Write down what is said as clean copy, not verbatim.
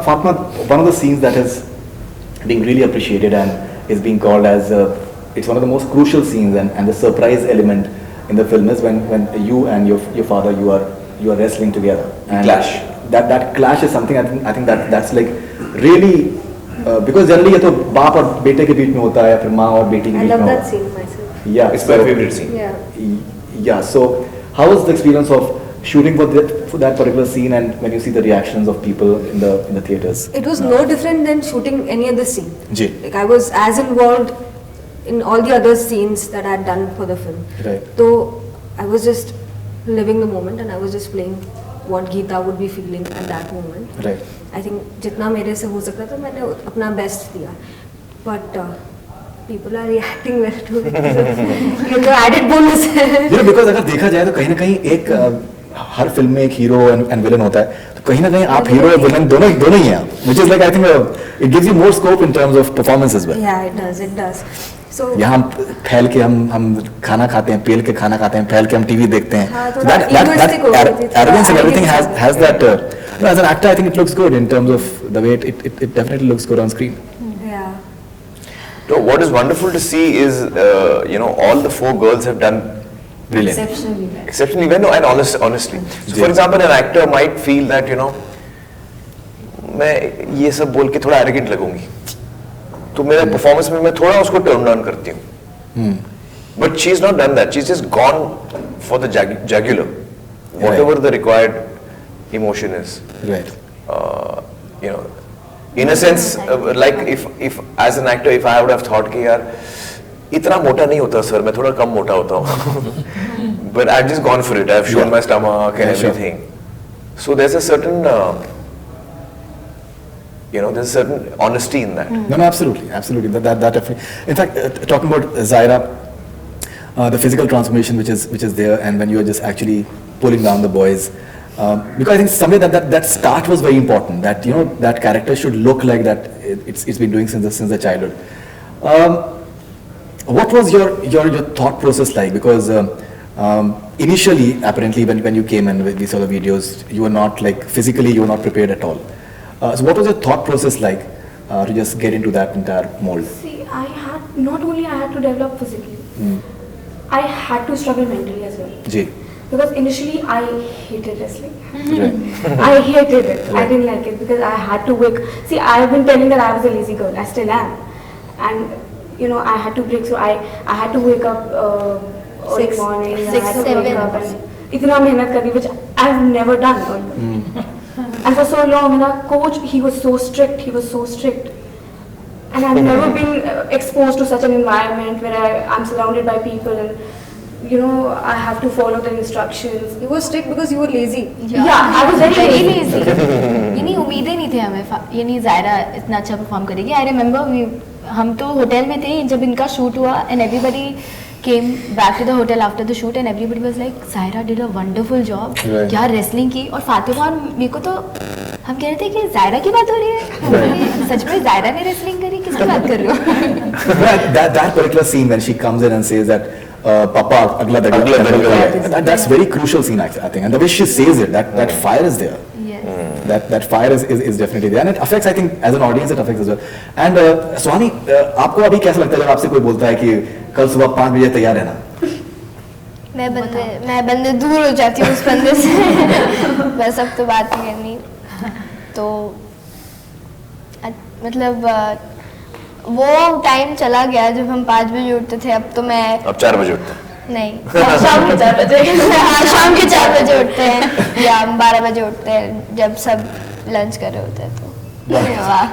Fatma, one of the scenes that is being really appreciated and is being called as it's one of the most crucial scenes, and the surprise element in the film is when you and your father you are wrestling together. And clash. That clash is something I think that's like really because generally ये तो बाप और बेटे के बीच में होता है या फिर माँ और बेटी के I बीच love में that होता है. scene myself. Yeah, It's my favorite scene. Yeah. So how was the experience of shooting for that particular scene, and when you see the reactions of people in the theaters? It was no different than shooting any other scene. Ji. Like I was as involved in all the other scenes that I had done for the film. Right. So I was just living the moment and I was just playing what Geeta would be feeling at that moment. Right. I think जितना मेरे से हो सकता था मैंने अपना best दिया. But people are reacting well to it. You know, added bonus. Because अगर देखा जाए तो कहीं ना कहीं एक हर फिल्म में एक हीरो एंड विलन होता है, तो कहीं ना कहीं आप हीरो और विलन दोनों ही हैं, which is like I think it gives you more scope in terms of performance as well. Yeah, it does. So यहाँ हम फैल के हम खाना खाते हैं, पेल के खाना खाते हैं, फैल के हम टीवी देखते हैं. हाँ, So थोड़ा egoistic हो गई थी, arrogance and थोड़ा everything arrogance has that. As an actor, I think it looks good in terms of the way it definitely looks good on screen. yeah. So what is wonderful to see is all the four girls have done Brilliant. exceptionally well, and honestly. So for example, an actor might feel that मैं ये सब बोल के थोड़ा arrogant लगूंगी, तो मेरा performance में मैं थोड़ा उसको turn down करती हूँ. But she's not done that. She's just gone for the jugular, whatever the required emotion is. Right. In a sense, like if as an actor, if I would have thought कि यार इतना मोटा नहीं होता sir, मैं थोड़ा कम मोटा होता हूँ. But I've just gone for it. I've shown my stomach and everything. So there's a certain, there's a certain honesty in that. No, absolutely. That definitely. In fact, talking about Zaira, the physical transformation which is there, and when you are just actually pulling down the boys, because I think somewhere that start was very important. That that character should look like that. It's been doing since the childhood. What was your thought process like? Because initially, apparently, when you came and we saw the videos, you were not physically you were not prepared at all. So what was your thought process like to just get into that entire mold? See, not only I had to develop physically, I had to struggle mentally as well. Ji. Because initially I hated wrestling. Right. I hated it. Right. I didn't like it because I had to wake. See, I've been telling that I was a lazy girl. I still am, and I had to break through. I had to wake up early morning. I had to wake up and इतना मेहनत करनी, which I've never done. And for so long, my coach, he was so strict. And I've never been exposed to such an environment where I'm surrounded by people and I have to follow the instructions. You were strict because you were lazy. Yeah, I was very lazy. ये नहीं उम्मीदें नहीं थे हमें, ये नहीं ज़ायरा इतना अच्छा परफॉर्म करेगी. I remember हम तो होटल में थे जब इनका शूट हुआ, and everybody came back to the hotel after the shoot and everybody was like, Zaira did a wonderful job. Right. क्या रेसलिंग की. और फातिमा और मेरे को तो हम कह रहे थे कि ज़ायरा की बात हो रही है. सच में ज़ायरा ने रेसलिंग करी, किसकी बात कर रहे हो? that particular scene when she comes in and says that Papa agla dagla, that's very crucial scene I think, and the way she says it, that fire is there. Yes. That fire is definitely there, and it affects, I think, as an audience it affects as well. And Suhani, आपको अभी कैसा लगता है जब आपसे कोई बोलता है कि कल सुबह 5 बजे तैयार रहना? मैं बंदे दूर हो जाती हूँ उस बंदे से. बस अब तो बात नहीं करनी. तो मतलब वो टाइम चला गया जब हम 5 बजे उठते थे. अब तो मैं अब 4 बजे उठते हैं. नहीं, शाम के 4 बजे. हाँ, शाम के 4 बजे उठते हैं या हम 12 बजे उठते हैं जब सब लंच कर रहे होते हैं. तो वाह.